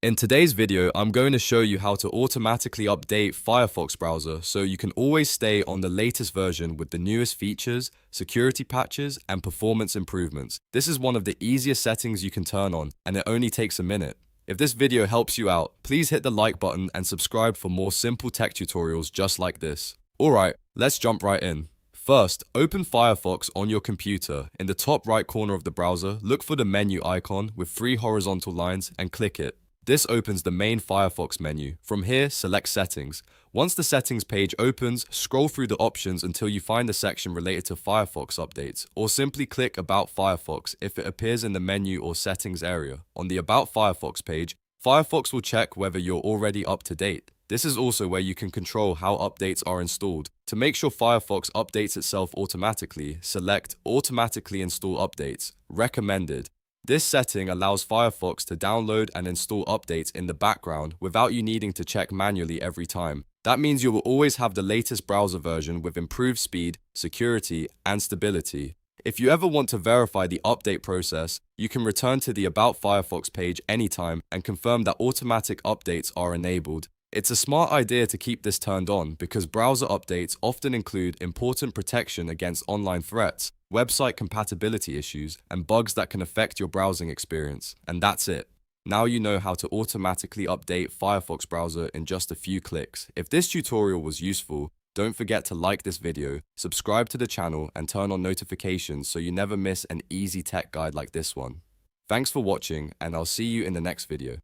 In today's video, I'm going to show you how to automatically update Firefox browser so you can always stay on the latest version with the newest features, security patches, and performance improvements. This is one of the easiest settings you can turn on, and it only takes a minute. If this video helps you out, please hit the like button and subscribe for more simple tech tutorials just like this. Alright, let's jump right in. First, open Firefox on your computer. In the top right corner of the browser, look for the menu icon with 3 horizontal lines and click it. This opens the main Firefox menu. From here, select Settings. Once the Settings page opens, scroll through the options until you find the section related to Firefox updates, or simply click About Firefox if it appears in the menu or settings area. On the About Firefox page, Firefox will check whether you're already up to date. This is also where you can control how updates are installed. To make sure Firefox updates itself automatically, select Automatically Install Updates, Recommended. This setting allows Firefox to download and install updates in the background without you needing to check manually every time. That means you will always have the latest browser version with improved speed, security, and stability. If you ever want to verify the update process, you can return to the About Firefox page anytime and confirm that automatic updates are enabled. It's a smart idea to keep this turned on because browser updates often include important protection against online threats, website compatibility issues, and bugs that can affect your browsing experience. And that's it. Now you know how to automatically update Firefox browser in just a few clicks. If this tutorial was useful, don't forget to like this video, subscribe to the channel, and turn on notifications so you never miss an easy tech guide like this one. Thanks for watching, and I'll see you in the next video.